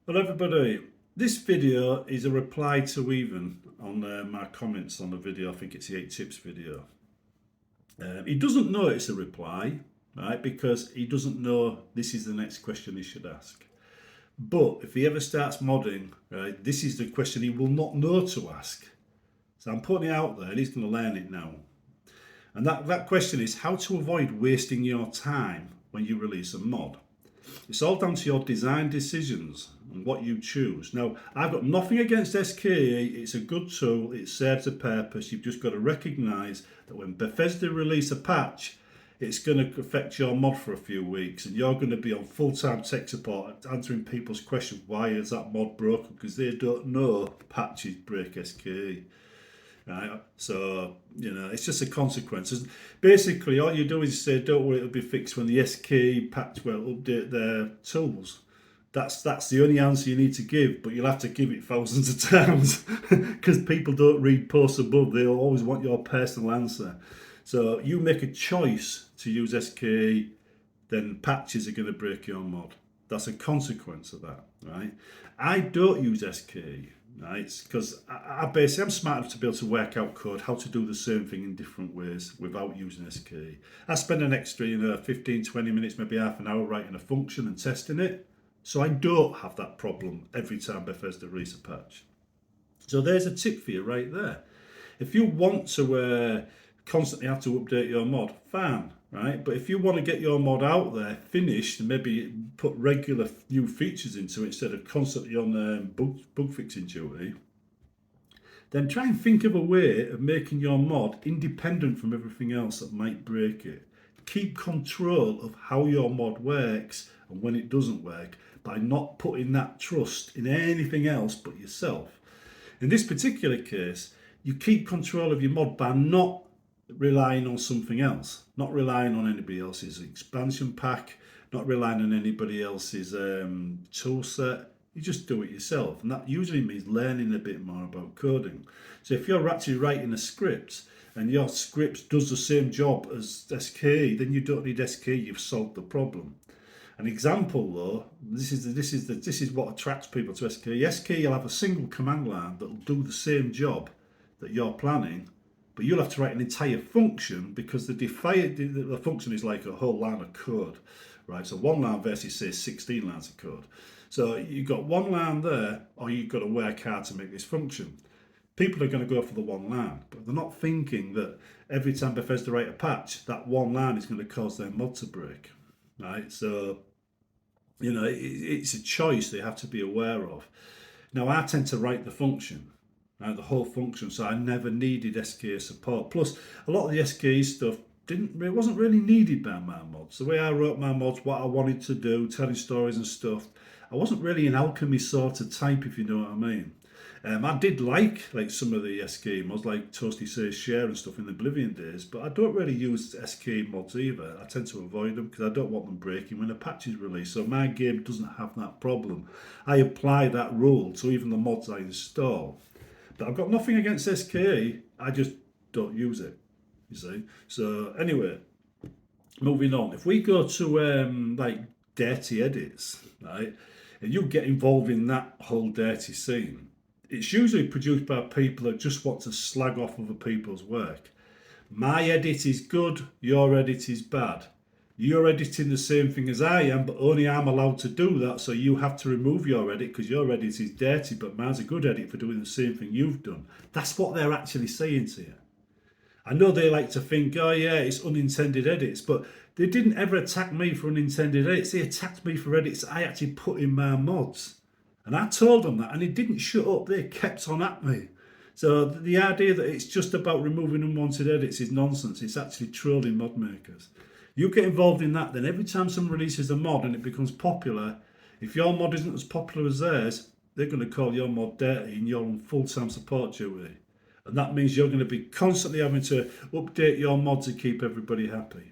Well, everybody, this video is a reply to Even on my comments on the video. I think it's the 8 tips video. He doesn't know it's a reply, right? Because he doesn't know this is the next question he should ask. But if he ever starts modding, right, this is the question he will not know to ask. So I'm putting it out there and he's going to learn it now. And that question is how to avoid wasting your time when you release a mod. It's all down to your design decisions and what you choose. Now, I've got nothing against SKE. It's a good tool. It serves a purpose. You've just got to recognise that when Bethesda release a patch, it's going to affect your mod for a few weeks and you're going to be on full-time tech support answering people's questions. Why is that mod broken? Because they don't know patches break SKE. Right, so it's just a consequence. Basically, all you do is say, "Don't worry, it'll be fixed when the SK patch will update their tools." That's the only answer you need to give, but you'll have to give it thousands of times because people don't read posts above. They'll always want your personal answer. So you make a choice to use SK, then patches are going to break your mod. That's a consequence of that, right? I don't use SK. Right, because I basically I'm smart enough to be able to work out code, how to do the same thing in different ways without using SK. I spend an extra 15, 20 minutes, maybe half an hour writing a function and testing it. So I don't have that problem every time Bethesda release a patch. So there's a tip for you right there. If you want to constantly have to update your mod, fine, right? But if you want to get your mod out there, finished, and maybe put regular new features into it instead of constantly on bug fixing duty, then try and think of a way of making your mod independent from everything else that might break it. Keep control of how your mod works and when it doesn't work by not putting that trust in anything else but yourself. In this particular case, you keep control of your mod by not relying on something else, not relying on anybody else's expansion pack, not relying on anybody else's tool set. You just do it yourself, and that usually means learning a bit more about coding. So if you're actually writing a script and your script does the same job as SKE, then you don't need SKE. You've solved the problem. An example, though, this is what attracts people to SKE. SKE will have a single command line that will do the same job that you're planning, but you'll have to write an entire function because the function is like a whole line of code, right? So one line versus say 16 lines of code. So you've got one line there, or you've got to work hard to make this function. People are going to go for the one line, but they're not thinking that every time Bethesda write a patch, that one line is going to cause their mod to break, right? So it's a choice they have to be aware of. Now I tend to write the function. Right, the whole function, so I never needed SKE support. Plus, a lot of the SKE stuff wasn't really needed by my mods. The way I wrote my mods, what I wanted to do, telling stories and stuff, I wasn't really an alchemy sort of type, if you know what I mean. I did like some of the SKE mods, like Toasty Says Share and stuff in the Oblivion days, but I don't really use SKE mods either. I tend to avoid them because I don't want them breaking when a patch is released. So my game doesn't have that problem. I apply that rule to even the mods I install. But I've got nothing against SKE, I just don't use it, you see. So anyway, moving on. If we go to dirty edits, right, and you get involved in that whole dirty scene, it's usually produced by people that just want to slag off other people's work. My edit is good, your edit is bad. You're editing the same thing as I am, but only I'm allowed to do that, so you have to remove your edit because your edit is dirty, but mine's a good edit for doing the same thing you've done. That's what they're actually saying to you. I know they like to think, oh yeah, it's unintended edits, but they didn't ever attack me for unintended edits. They attacked me for edits I actually put in my mods. And I told them that, and they didn't shut up. They kept on at me. So the idea that it's just about removing unwanted edits is nonsense. It's actually trolling mod makers. You get involved in that, then every time someone releases a mod and it becomes popular, if your mod isn't as popular as theirs, they're going to call your mod dirty and you're on full-time support duty. And that means you're going to be constantly having to update your mod to keep everybody happy.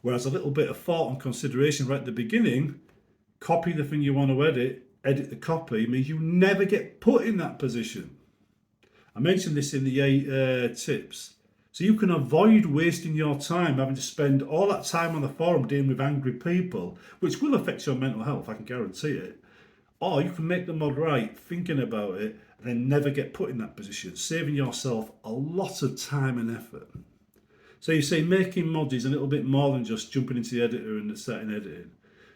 Whereas a little bit of thought and consideration right at the beginning, copy the thing you want to edit the copy, means you never get put in that position. I mentioned this in the 8 tips. So you can avoid wasting your time having to spend all that time on the forum dealing with angry people, which will affect your mental health, I can guarantee it, Or you can make the mod right, thinking about it, and then never get put in that position, saving yourself a lot of time and effort. So you say making mods is a little bit more than just jumping into the editor and starting editing.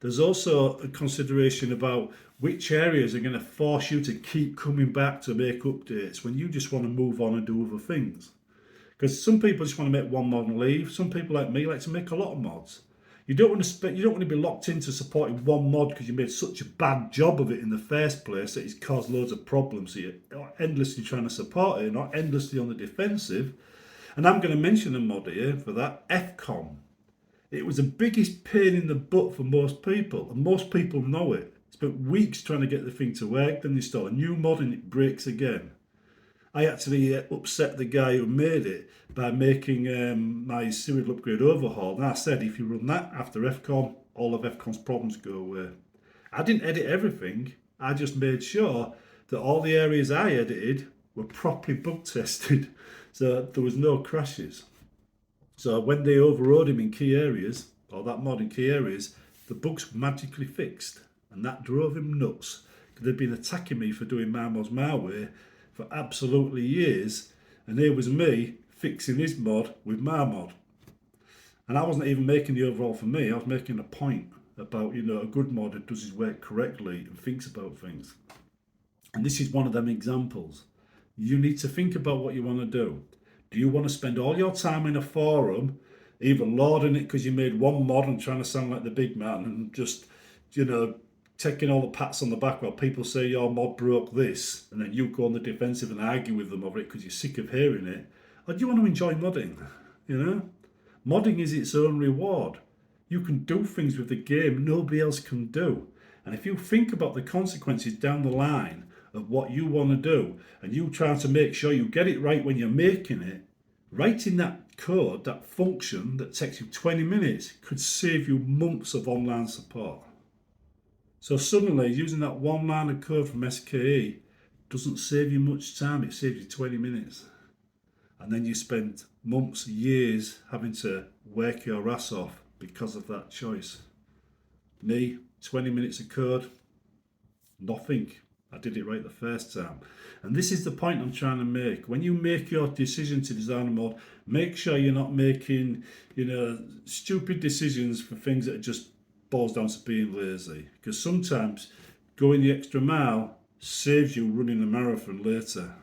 There's also a consideration about which areas are going to force you to keep coming back to make updates when you just want to move on and do other things. Because some people just want to make one mod and leave. Some people like me like to make a lot of mods. You don't want to be locked into supporting one mod because you made such a bad job of it in the first place that it's caused loads of problems. So you're endlessly trying to support it, not endlessly on the defensive. And I'm going to mention a mod here for that, FCOM. It was the biggest pain in the butt for most people, and most people know it. Spent weeks trying to get the thing to work, then they install a new mod and it breaks again. I actually upset the guy who made it by making my serial upgrade overhaul. And I said, if you run that after FCOM, all of FCOM's problems go away. I didn't edit everything. I just made sure that all the areas I edited were properly bug tested, so there was no crashes. So when they overrode him in key areas, or that mod in key areas, the bugs were magically fixed. And that drove him nuts, because they'd been attacking me for doing my mods my way for absolutely years, and here was me fixing his mod with my mod. And I wasn't even making the overall for me, I was making a point about, a good mod that does his work correctly and thinks about things. And this is one of them examples. You need to think about what you want to do. Do you want to spend all your time in a forum, either lauding it because you made one mod and trying to sound like the big man and just, taking all the pats on the back while people say your mod broke this, and then you go on the defensive and argue with them over it because you're sick of hearing it? Or do you want to enjoy modding? Modding is its own reward. You can do things with the game nobody else can do. And if you think about the consequences down the line of what you want to do, and you try to make sure you get it right when you're making it, writing that code, that function that takes you 20 minutes could save you months of online support. So suddenly, using that one line of code from SKE doesn't save you much time, it saves you 20 minutes. And then you spend months, years having to work your ass off because of that choice. Me, 20 minutes of code, nothing. I did it right the first time. And this is the point I'm trying to make. When you make your decision to design a mod, make sure you're not making, stupid decisions for things that are just boils down to being lazy, because sometimes going the extra mile saves you running a marathon later.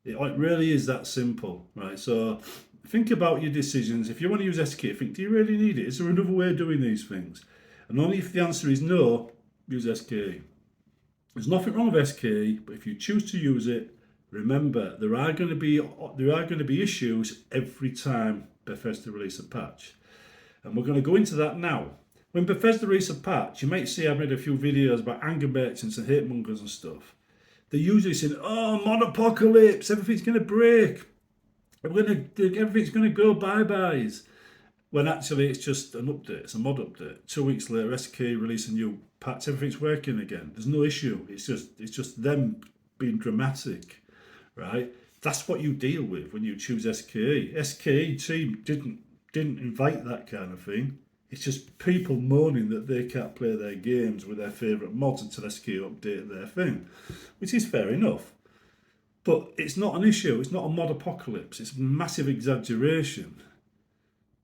It really is that simple, right? So think about your decisions. If you want to use SK, think, do you really need it? Is there another way of doing these things? And only if the answer is no, use SK. There's nothing wrong with SK, but if you choose to use it, remember there are going to be issues every time Bethesda release a patch, and we're going to go into that now. When Bethesda release a patch, you might see I've made a few videos about anger merchants and hate mongers and stuff. They're usually saying, "Oh, mod apocalypse! Everything's going to break. Everything's going to go bye-byes." When actually it's just an update, it's a mod update. 2 weeks later, SK release a new patch, everything's working again. There's no issue. It's just them being dramatic, right? That's what you deal with when you choose SKE. SKE team didn't invite that kind of thing. It's just people moaning that they can't play their games with their favourite mods until SK update their thing, which is fair enough. But it's not an issue. It's not a mod apocalypse. It's a massive exaggeration.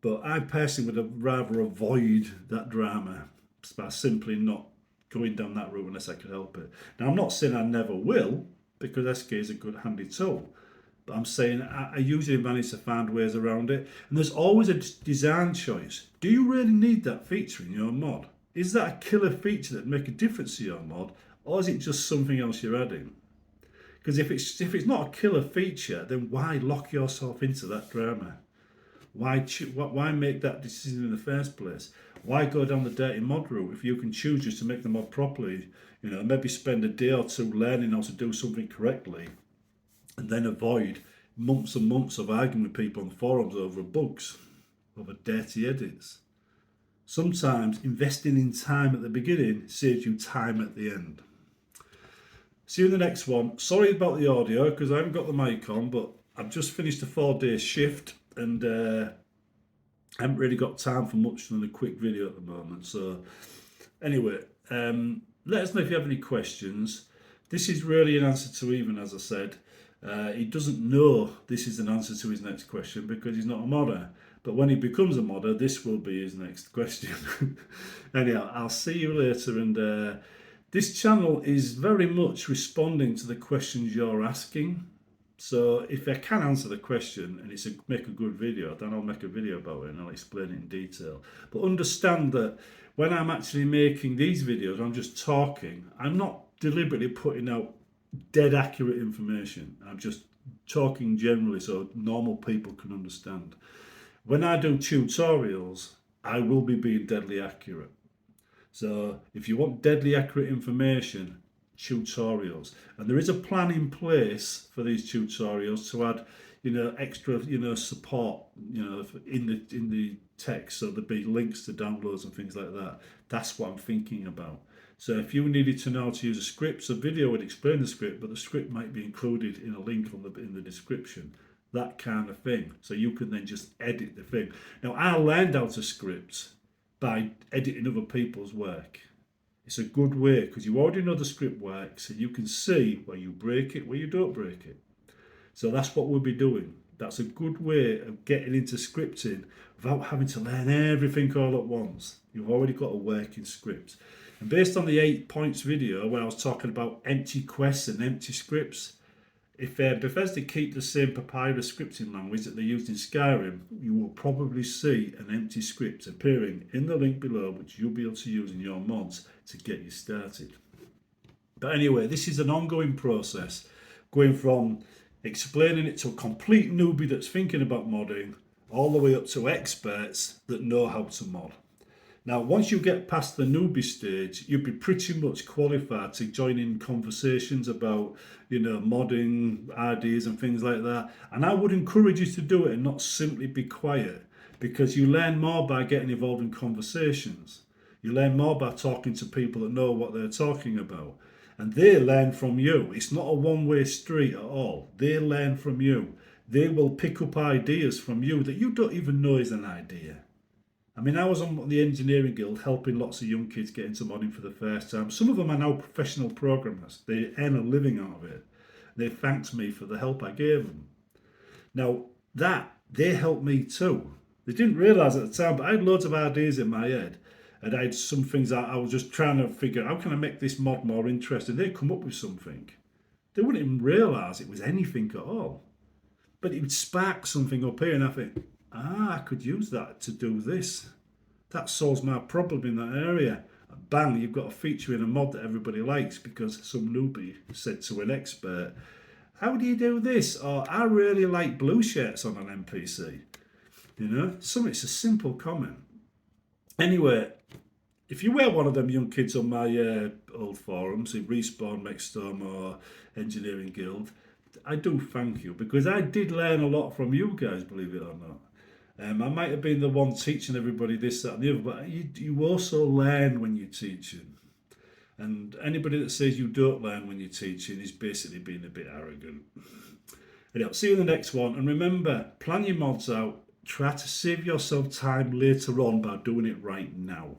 But I personally would rather avoid that drama by simply not going down that route unless I could help it. Now, I'm not saying I never will, because SK is a good handy tool. But I'm saying I usually manage to find ways around it. And there's always a design choice. Do you really need that feature in your mod? Is that a killer feature that make a difference to your mod? Or is it just something else you're adding? Because if it's not a killer feature, then why lock yourself into that drama? Why make that decision in the first place? Why go down the dirty mod route if you can choose just to make the mod properly? Maybe spend a day or two learning how to do something correctly, and then avoid months and months of arguing with people on forums over bugs, over dirty edits. Sometimes investing in time at the beginning saves you time at the end. See you in the next one. Sorry about the audio because I haven't got the mic on, but I've just finished a 4-day shift and I haven't really got time for much than a quick video at the moment. So anyway, let us know if you have any questions. This is really an answer to Even, as I said. He doesn't know this is an answer to his next question because he's not a modder. But when he becomes a modder, this will be his next question. Anyhow, I'll see you later. And this channel is very much responding to the questions you're asking. So if I can answer the question and make a good video, then I'll make a video about it and I'll explain it in detail. But understand that when I'm actually making these videos, I'm just talking. I'm not deliberately putting out dead accurate information. I'm just talking generally so normal people can understand. When I do tutorials, I will be being deadly accurate. So if you want deadly accurate information, tutorials. And there is a plan in place for these tutorials to add, extra, support, in the text. So there'll be links to downloads and things like that. That's what I'm thinking about. So if you needed to know how to use a script, a video would explain the script, but the script might be included in a link in the description. That kind of thing. So you can then just edit the thing. Now, I learned how to script by editing other people's work. It's a good way because you already know the script works and you can see where you break it, where you don't break it. So that's what we'll be doing. That's a good way of getting into scripting without having to learn everything all at once. You've already got a working script. And based on the 8 points video where I was talking about empty quests and empty scripts, if Bethesda keep the same papyrus scripting language that they used in Skyrim, you will probably see an empty script appearing in the link below, which you'll be able to use in your mods to get you started. But anyway, this is an ongoing process, going from explaining it to a complete newbie that's thinking about modding, all the way up to experts that know how to mod. Now, once you get past the newbie stage, you'll be pretty much qualified to join in conversations about, modding ideas and things like that. And I would encourage you to do it and not simply be quiet, because you learn more by getting involved in conversations. You learn more by talking to people that know what they're talking about. And they learn from you. It's not a one-way street at all. They learn from you. They will pick up ideas from you that you don't even know is an idea. I mean, I was on the Engineering Guild helping lots of young kids get into modding for the first time. Some of them are now professional programmers. They earn a living out of it. They thanked me for the help I gave them. Now, they helped me too. They didn't realise at the time, but I had loads of ideas in my head. And I had some things that I was just trying to figure out, how can I make this mod more interesting? They'd come up with something. They wouldn't even realise it was anything at all. But it would spark something up here and I think, I could use that to do this. That solves my problem in that area. Bang, you've got a feature in a mod that everybody likes because some newbie said to an expert, how do you do this? Or I really like blue shirts on an NPC. It's a simple comment. Anyway, if you were one of them young kids on my old forums, in Respawn, Maxstorm or Engineering Guild, I do thank you because I did learn a lot from you guys, believe it or not. I might have been the one teaching everybody this, that and the other, but you also learn when you're teaching. And anybody that says you don't learn when you're teaching is basically being a bit arrogant. Anyway, see you in the next one. And remember, plan your mods out. Try to save yourself time later on by doing it right now.